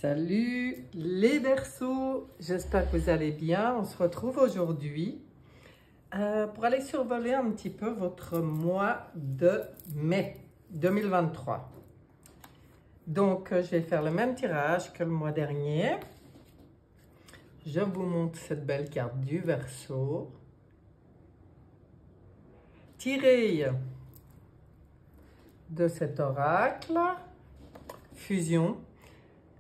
Salut les Verseaux, j'espère que vous allez bien. On se retrouve aujourd'hui pour aller survoler un petit peu votre mois de mai 2023. Donc, je vais faire le même tirage que le mois dernier. Je vous montre cette belle carte du Verseau. Tirée de cet oracle, fusion.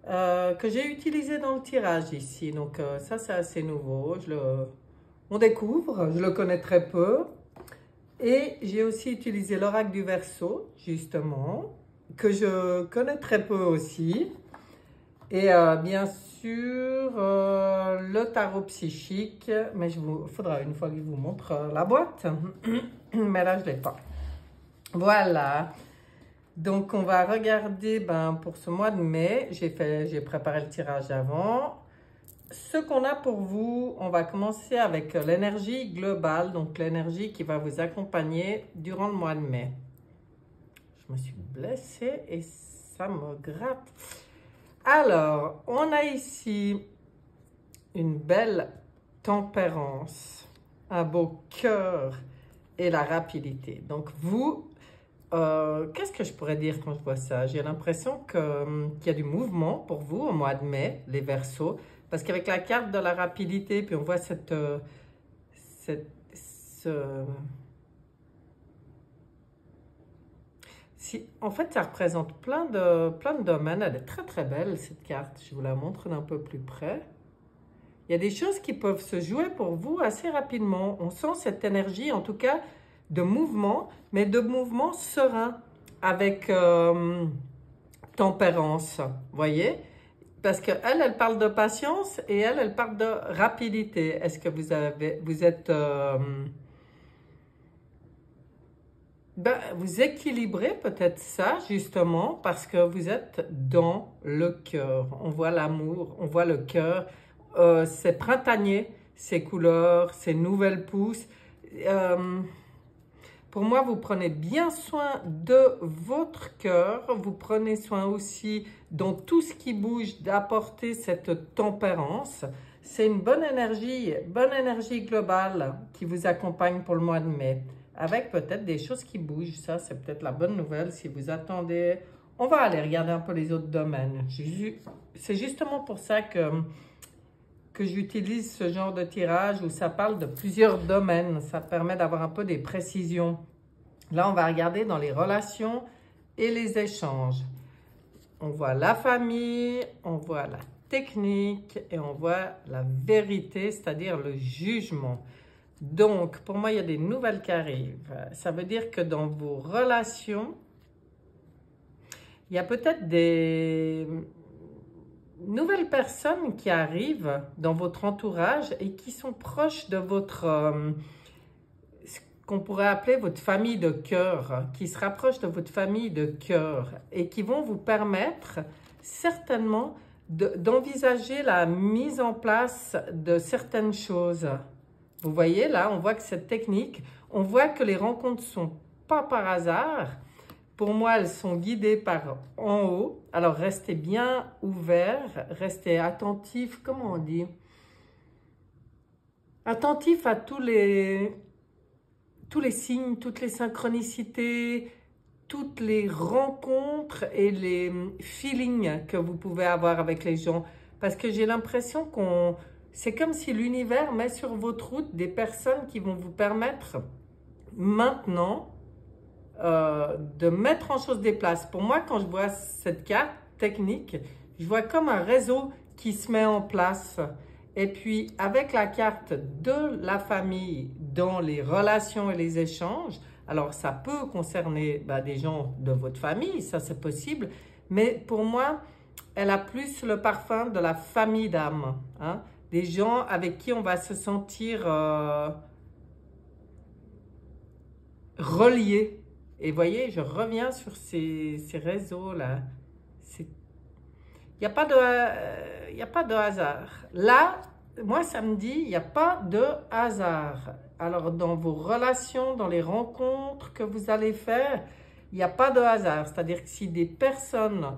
Que j'ai utilisé dans le tirage ici. Donc ça c'est assez nouveau, on découvre, je le connais très peu. Et j'ai aussi utilisé l'oracle du Verseau, justement, que je connais très peu aussi. Et bien sûr, le tarot psychique, mais il faudra une fois que je vous montre la boîte. Mais là, je ne l'ai pas. Voilà. Donc, on va regarder pour ce mois de mai. J'ai préparé le tirage avant. Ce qu'on a pour vous, on va commencer avec l'énergie globale, donc l'énergie qui va vous accompagner durant le mois de mai. Je me suis blessée et ça me gratte. Alors, on a ici une belle tempérance, un beau cœur et la rapidité. Donc, vous... qu'est-ce que je pourrais dire quand je vois ça? J'ai l'impression qu'il y a du mouvement pour vous au mois de mai, les Verseaux, parce qu'avec la carte de la rapidité, puis on voit en fait, ça représente plein de domaines. Elle est très très belle cette carte. Je vous la montre d'un peu plus près. Il y a des choses qui peuvent se jouer pour vous assez rapidement. On sent cette énergie, en tout cas, de mouvement, mais de mouvement serein, avec tempérance, voyez? Parce qu'elle, elle parle de patience et elle parle de rapidité. Est-ce que vous équilibrez peut-être ça, justement, parce que vous êtes dans le cœur. On voit l'amour, on voit le cœur. C'est printanier, ces couleurs, ces nouvelles pousses. Pour moi, vous prenez bien soin de votre cœur. Vous prenez soin aussi, dans tout ce qui bouge, d'apporter cette tempérance. C'est une bonne énergie globale qui vous accompagne pour le mois de mai. Avec peut-être des choses qui bougent. Ça, c'est peut-être la bonne nouvelle si vous attendez. On va aller regarder un peu les autres domaines. C'est justement pour ça que j'utilise ce genre de tirage où ça parle de plusieurs domaines. Ça permet d'avoir un peu des précisions. Là, on va regarder dans les relations et les échanges. On voit la famille, on voit la technique et on voit la vérité, c'est-à-dire le jugement. Donc, pour moi, il y a des nouvelles qui arrivent. Ça veut dire que dans vos relations, il y a peut-être des nouvelles personnes qui arrivent dans votre entourage et qui sont proches de votre, ce qu'on pourrait appeler votre famille de cœur, qui se rapprochent de votre famille de cœur et qui vont vous permettre certainement d'envisager la mise en place de certaines choses. Vous voyez là, on voit que cette technique, on voit que les rencontres ne sont pas par hasard. Pour moi, elles sont guidées par en haut. Alors, restez bien ouverts, restez attentifs, comment on dit? Attentifs à tous les signes, toutes les synchronicités, toutes les rencontres et les feelings que vous pouvez avoir avec les gens. Parce que j'ai l'impression c'est comme si l'univers met sur votre route des personnes qui vont vous permettre maintenant de mettre en chose des places. Pour moi, quand je vois cette carte technique, je vois comme un réseau qui se met en place. Et puis, avec la carte de la famille dans les relations et les échanges, alors ça peut concerner des gens de votre famille, ça c'est possible, mais pour moi, elle a plus le parfum de la famille d'âme, hein? Des gens avec qui on va se sentir reliés. Et voyez, je reviens sur ces réseaux-là. Il n'y a pas de hasard. Là, moi, ça me dit, il n'y a pas de hasard. Alors, dans vos relations, dans les rencontres que vous allez faire, il n'y a pas de hasard. C'est-à-dire que si des personnes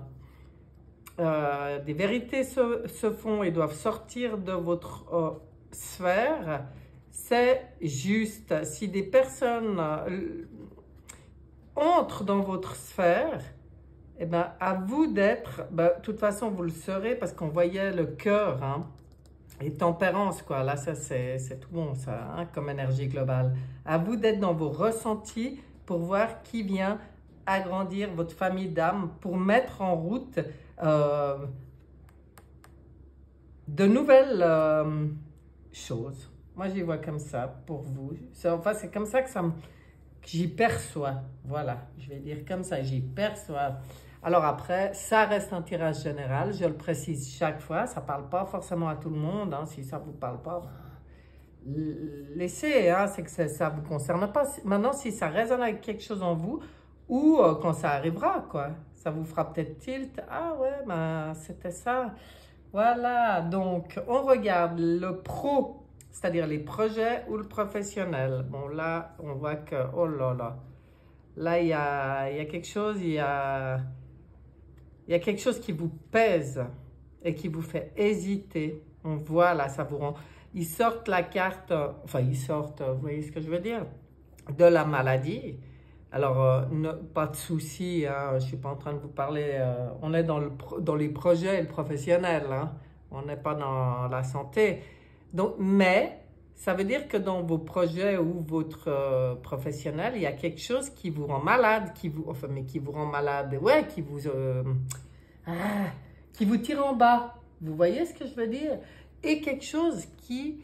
des vérités se font et doivent sortir de votre sphère, c'est juste. Si des personnes entrent dans votre sphère, eh ben, à vous d'être, ben, de toute façon vous le serez parce qu'on voyait le cœur, hein, et tempérance, quoi. Là, ça c'est tout bon, ça, hein, comme énergie globale. À vous d'être dans vos ressentis pour voir qui vient agrandir votre famille d'âme, pour mettre en route de nouvelles choses. Moi, j'y vois comme ça pour vous. Enfin, c'est comme ça que j'y perçois. Voilà, je vais dire comme ça, j'y perçois. Alors après, ça reste un tirage général, je le précise chaque fois, ça ne parle pas forcément à tout le monde, hein. Si ça ne vous parle pas, laissez, hein, c'est que ça ne vous concerne pas. Maintenant, si ça résonne avec quelque chose en vous, ou quand ça arrivera, quoi, ça vous fera peut-être tilt, ah ouais, ben c'était ça. Voilà, donc on regarde le pro, c'est-à-dire les projets ou le professionnel. Bon là, on voit que, oh là, il y a quelque chose, il y a quelque chose qui vous pèse et qui vous fait hésiter. On voit là, ça vous rend... Ils sortent la carte, enfin ils sortent, vous voyez ce que je veux dire, de la maladie. Alors, pas de souci, hein, je ne suis pas en train de vous parler, on est dans les projets et le professionnel, hein, on n'est pas dans la santé. Donc, mais, ça veut dire que dans vos projets ou votre professionnel, il y a quelque chose qui vous rend malade, enfin, mais qui vous rend malade, ouais, qui vous tire en bas. Vous voyez ce que je veux dire? Et quelque chose qui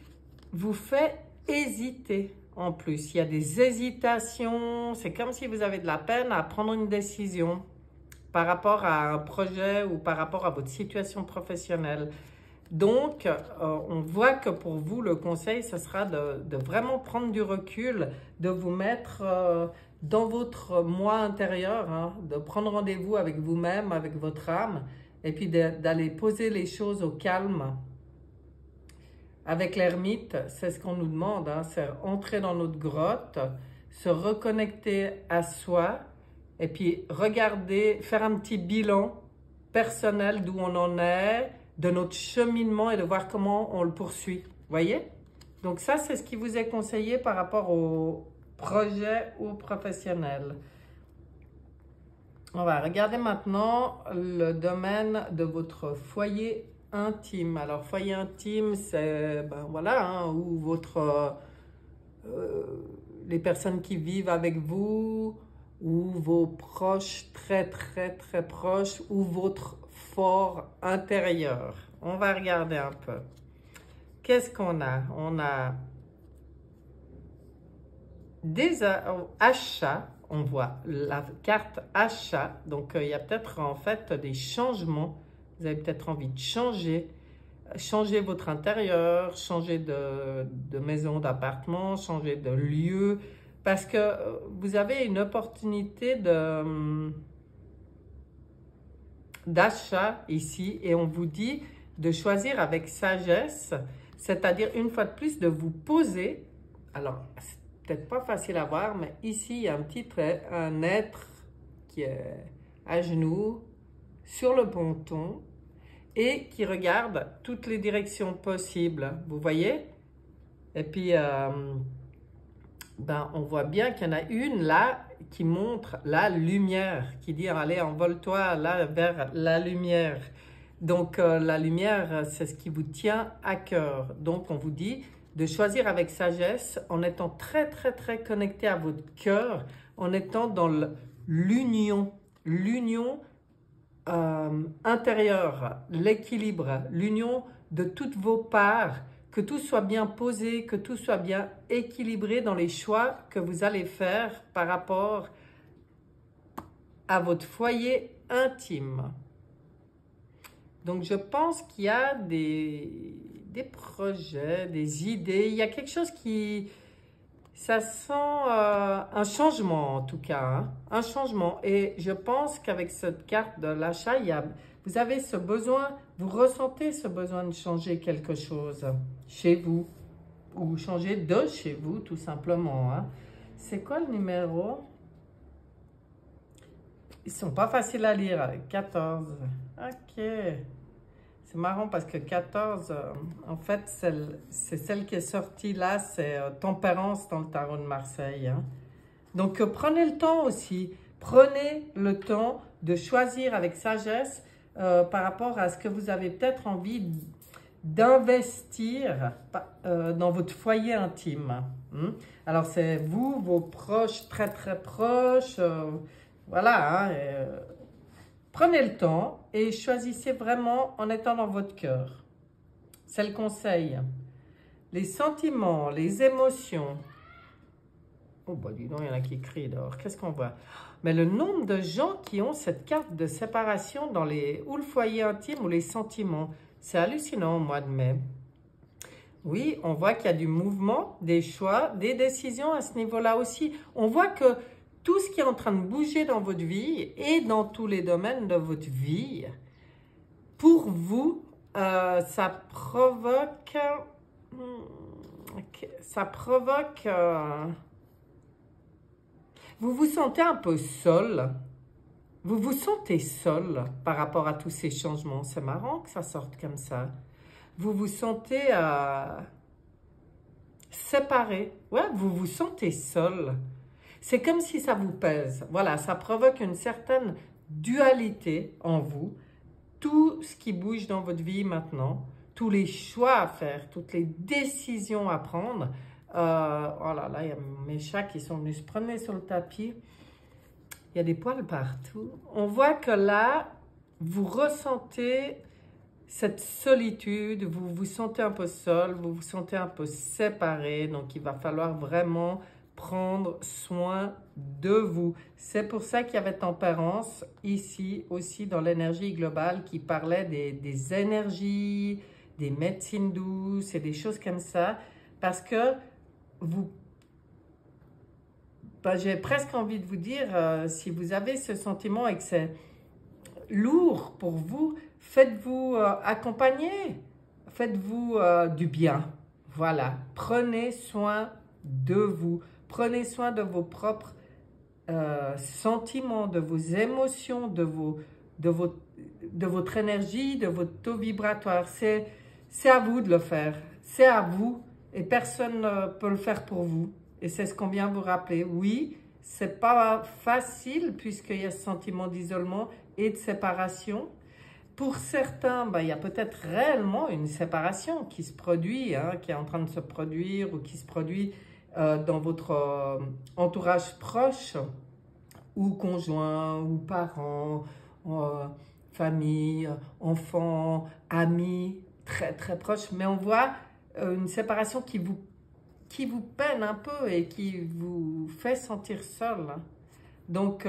vous fait hésiter. En plus, il y a des hésitations, c'est comme si vous avez de la peine à prendre une décision par rapport à un projet ou par rapport à votre situation professionnelle. Donc, on voit que pour vous, le conseil, ce sera de vraiment prendre du recul, de vous mettre dans votre moi intérieur, hein, de prendre rendez-vous avec vous-même, avec votre âme, et puis d'aller poser les choses au calme. Avec l'ermite, c'est ce qu'on nous demande, hein, c'est entrer dans notre grotte, se reconnecter à soi, et puis regarder, faire un petit bilan personnel d'où on en est, de notre cheminement et de voir comment on le poursuit. Voyez? Donc ça, c'est ce qui vous est conseillé par rapport au projet ou professionnel. On va regarder maintenant le domaine de votre foyer intime. Alors, foyer intime, c'est, ben voilà, hein, où les personnes qui vivent avec vous, ou vos proches très, très, très proches, ou votre fort intérieur. On va regarder un peu. Qu'est-ce qu'on a? On a des achats. On voit la carte achat. Donc, il y a peut-être en fait des changements. Vous avez peut-être envie de changer votre intérieur, changer de maison, d'appartement, changer de lieu, parce que vous avez une opportunité d'achat ici, et on vous dit de choisir avec sagesse, c'est-à-dire une fois de plus de vous poser. Alors, c'est peut-être pas facile à voir, mais ici, il y a un petit trait, un être qui est à genoux, sur le ponton, et qui regarde toutes les directions possibles, vous voyez? Et puis, ben, on voit bien qu'il y en a une là qui montre la lumière, qui dit allez, envole-toi là vers la lumière. Donc, la lumière, c'est ce qui vous tient à cœur. Donc, on vous dit de choisir avec sagesse, en étant très, très, très connecté à votre cœur, en étant dans l'union intérieure, l'équilibre, l'union de toutes vos parts, que tout soit bien posé, que tout soit bien équilibré dans les choix que vous allez faire par rapport à votre foyer intime. Donc, je pense qu'il y a des projets, des idées, il y a quelque chose qui... Ça sent un changement en tout cas, hein? Un changement. Et je pense qu'avec cette carte de l'achat, vous avez ce besoin, vous ressentez ce besoin de changer quelque chose chez vous, ou changer de chez vous tout simplement, hein? C'est quoi le numéro? Ils sont pas faciles à lire. 14. Ok. C'est marrant parce que 14, en fait, c'est celle qui est sortie là, c'est Tempérance dans le tarot de Marseille. Hein. Donc, prenez le temps aussi. Prenez le temps de choisir avec sagesse par rapport à ce que vous avez peut-être envie d'investir dans votre foyer intime. Alors, c'est vous, vos proches, très très proches. Voilà. Hein, prenez le temps et choisissez vraiment en étant dans votre cœur. C'est le conseil. Les sentiments, les émotions. Oh, bah dis donc, il y en a qui crient dehors. Qu'est-ce qu'on voit? Mais le nombre de gens qui ont cette carte de séparation dans ou le foyer intime ou les sentiments, c'est hallucinant au mois de mai. Oui, on voit qu'il y a du mouvement, des choix, des décisions à ce niveau-là aussi. On voit que tout ce qui est en train de bouger dans votre vie et dans tous les domaines de votre vie, pour vous, ça provoque... vous vous sentez un peu seul. Vous vous sentez seul par rapport à tous ces changements. C'est marrant que ça sorte comme ça. Vous vous sentez séparé. Ouais, vous vous sentez seul. C'est comme si ça vous pèse. Voilà, ça provoque une certaine dualité en vous. Tout ce qui bouge dans votre vie maintenant, tous les choix à faire, toutes les décisions à prendre. Oh là là, il y a mes chats qui sont venus se promener sur le tapis. Il y a des poils partout. On voit que là, vous ressentez cette solitude, vous vous sentez un peu seul, vous vous sentez un peu séparé. Donc, il va falloir vraiment prendre soin de vous. C'est pour ça qu'il y avait Tempérance ici aussi dans l'énergie globale qui parlait des énergies, des médecines douces et des choses comme ça. Parce que vous... j'ai presque envie de vous dire, si vous avez ce sentiment et que c'est lourd pour vous, faites-vous accompagner, faites-vous du bien. Voilà, prenez soin de vous, prenez soin de vos propres sentiments, de vos émotions, de votre énergie, de votre taux vibratoire. C'est à vous de le faire, c'est à vous et personne ne peut le faire pour vous. Et c'est ce qu'on vient vous rappeler. Oui, c'est pas facile puisqu'il y a ce sentiment d'isolement et de séparation. Pour certains, il y a peut-être réellement une séparation qui se produit, hein, qui est en train de se produire ou qui se produit dans votre entourage proche ou conjoint ou parents, famille, enfants, amis, très très proches. Mais on voit une séparation qui vous peine un peu et qui vous fait sentir seul. Donc,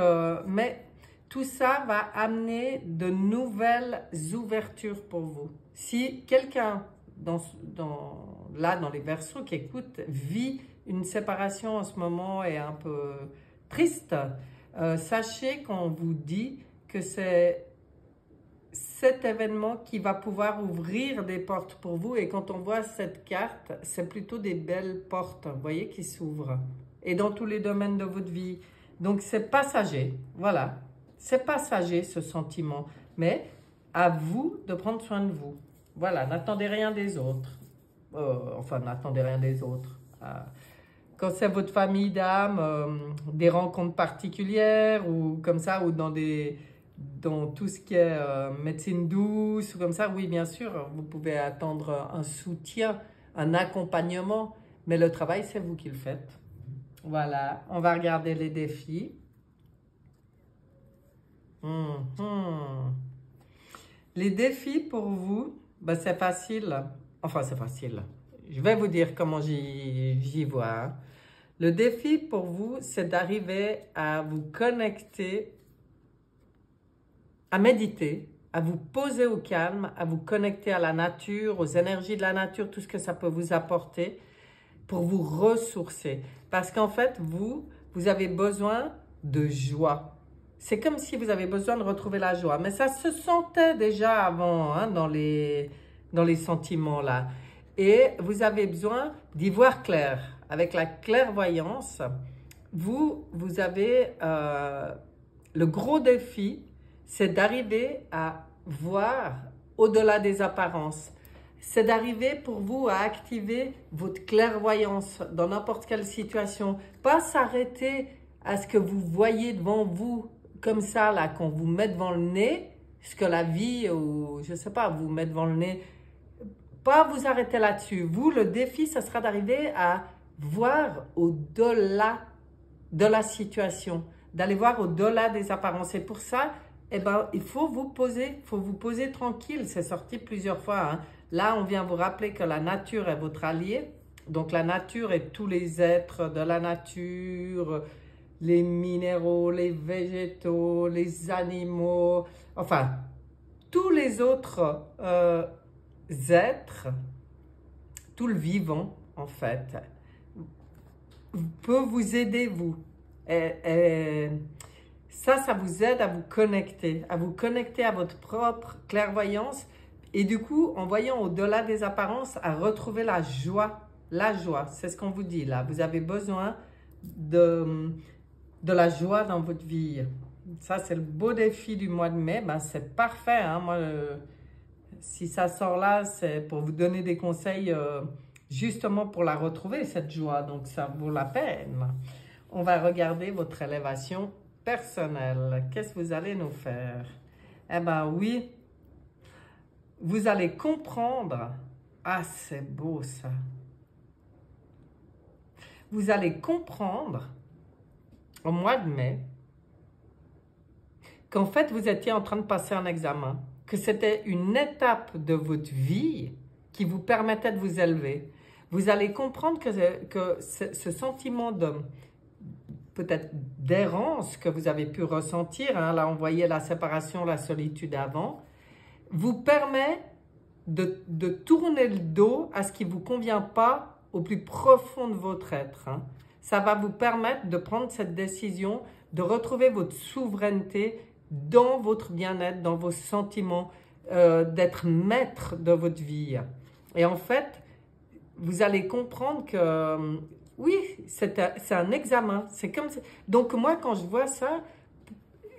mais tout ça va amener de nouvelles ouvertures pour vous. Si quelqu'un, là dans les Verseaux qui écoute, vit une séparation en ce moment et un peu triste, sachez qu'on vous dit que c'est cet événement qui va pouvoir ouvrir des portes pour vous. Et quand on voit cette carte, c'est plutôt des belles portes, vous voyez, qui s'ouvrent. Et dans tous les domaines de votre vie. Donc, c'est passager. Voilà. C'est passager, ce sentiment. Mais à vous de prendre soin de vous. Voilà. N'attendez rien des autres. Enfin, n'attendez rien des autres. Quand c'est votre famille d'âme, des rencontres particulières ou comme ça, ou dans tout ce qui est médecine douce ou comme ça, oui, bien sûr, vous pouvez attendre un soutien, un accompagnement, mais le travail, c'est vous qui le faites. Voilà, on va regarder les défis. Les défis pour vous, c'est facile. Enfin, c'est facile. Je vais vous dire comment j'y vois. Hein. Le défi pour vous, c'est d'arriver à vous connecter, à méditer, à vous poser au calme, à vous connecter à la nature, aux énergies de la nature, tout ce que ça peut vous apporter pour vous ressourcer. Parce qu'en fait, vous avez besoin de joie. C'est comme si vous avez besoin de retrouver la joie. Mais ça se sentait déjà avant, hein, dans les sentiments là. Et vous avez besoin d'y voir clair. Avec la clairvoyance, vous avez le gros défi, c'est d'arriver à voir au-delà des apparences. C'est d'arriver pour vous à activer votre clairvoyance dans n'importe quelle situation. Pas s'arrêter à ce que vous voyez devant vous, comme ça, là, qu'on vous met devant le nez, ce que la vie, ou je ne sais pas, vous met devant le nez. Pas vous arrêter là-dessus. Vous, le défi, ce sera d'arriver à voir au-delà de la situation, d'aller voir au-delà des apparences. Et pour ça, eh ben, il faut vous poser tranquille. C'est sorti plusieurs fois, hein. Là, on vient vous rappeler que la nature est votre allié. Donc, la nature et tous les êtres de la nature, les minéraux, les végétaux, les animaux, enfin, tous les autres êtres, tout le vivant, en fait, peut vous aider, vous. Ça vous aide à vous connecter à votre propre clairvoyance. Et du coup, en voyant au-delà des apparences, à retrouver la joie. La joie, c'est ce qu'on vous dit là. Vous avez besoin de la joie dans votre vie. Ça, c'est le beau défi du mois de mai. Ben, c'est parfait, hein. Moi, si ça sort là, c'est pour vous donner des conseils justement pour la retrouver, cette joie. Donc, ça vaut la peine. On va regarder votre élévation personnelle. Qu'est-ce que vous allez nous faire? Eh bien, oui, vous allez comprendre. Ah, c'est beau ça. Vous allez comprendre au mois de mai qu'en fait, vous étiez en train de passer un examen, que c'était une étape de votre vie qui vous permettait de vous élever. Vous allez comprendre que ce sentiment de peut-être d'errance que vous avez pu ressentir, hein, là on voyait la séparation, la solitude avant, vous permet de tourner le dos à ce qui ne vous convient pas au plus profond de votre être, hein. Ça va vous permettre de prendre cette décision, de retrouver votre souveraineté dans votre bien-être, dans vos sentiments, d'être maître de votre vie. Et en fait, vous allez comprendre que oui, c'est un examen. C'est comme ça. Donc moi, quand je vois ça,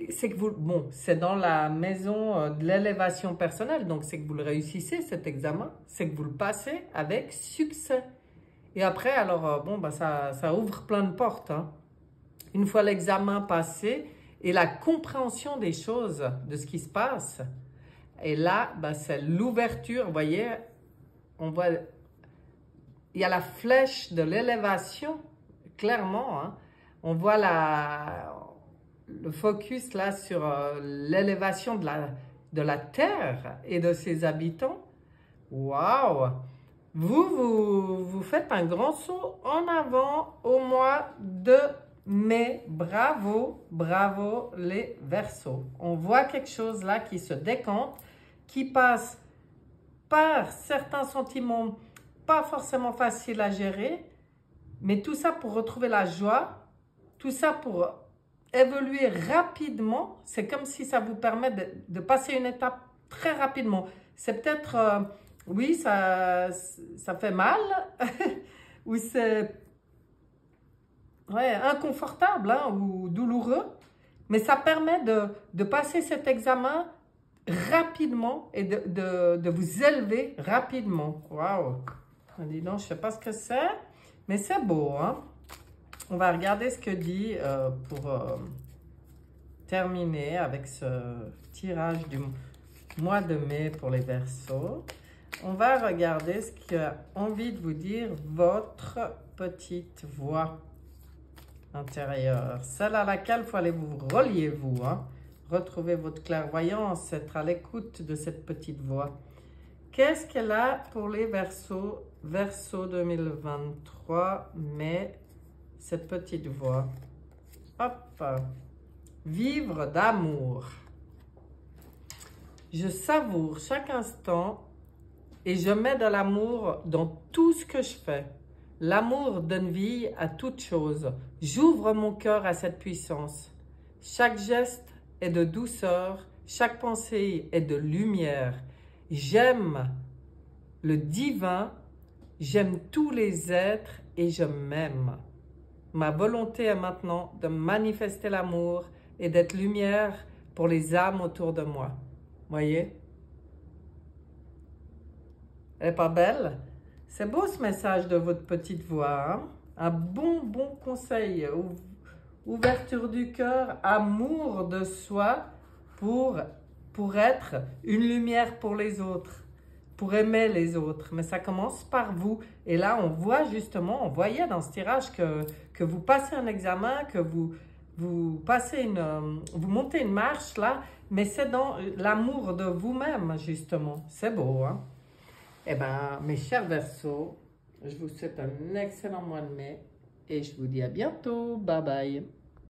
c'est que vous, bon, c'est dans la maison de l'élévation personnelle, donc c'est que vous le réussissez, cet examen, c'est que vous le passez avec succès. Et après, alors, bon, bah, ça ouvre plein de portes, hein. Une fois l'examen passé et la compréhension des choses, de ce qui se passe, et là, bah, c'est l'ouverture, vous voyez, on voit, il y a la flèche de l'élévation, clairement, hein. On voit le focus là sur l'élévation de la Terre et de ses habitants. Waouh! Vous faites un grand saut en avant au mois de mai. Bravo, bravo les Verseaux. On voit quelque chose là qui se décante, qui passe par certains sentiments pas forcément faciles à gérer, mais tout ça pour retrouver la joie, tout ça pour évoluer rapidement. C'est comme si ça vous permet de passer une étape très rapidement. C'est peut-être... oui, ça fait mal, ou c'est ouais, inconfortable, hein, ou douloureux, mais ça permet de passer cet examen rapidement et de vous élever rapidement. Waouh! Dis donc, je ne sais pas ce que c'est, mais c'est beau, hein? On va regarder ce que dit pour terminer avec ce tirage du mois de mai pour les Verseaux. On va regarder ce qu'a envie de vous dire votre petite voix intérieure. Celle à laquelle il faut aller vous relier, vous, hein. Retrouver votre clairvoyance, être à l'écoute de cette petite voix. Qu'est-ce qu'elle a pour les Verseaux? Verseau 2023, mais cette petite voix. Hop! Vivre d'amour. Je savoure chaque instant et je mets de l'amour dans tout ce que je fais. L'amour donne vie à toute chose. J'ouvre mon cœur à cette puissance. Chaque geste est de douceur, chaque pensée est de lumière. J'aime le divin, j'aime tous les êtres et je m'aime. Ma volonté est maintenant de manifester l'amour et d'être lumière pour les âmes autour de moi. Voyez? Elle n'est pas belle? C'est beau ce message de votre petite voix, hein? Un bon conseil. Ouverture du cœur, amour de soi pour être une lumière pour les autres, pour aimer les autres. Mais ça commence par vous. Et là, on voit justement, on voyait dans ce tirage que vous passez un examen, que vous montez une marche là, mais c'est dans l'amour de vous-même, justement. C'est beau, hein? Eh bien, mes chers Verseaux, je vous souhaite un excellent mois de mai et je vous dis à bientôt. Bye bye.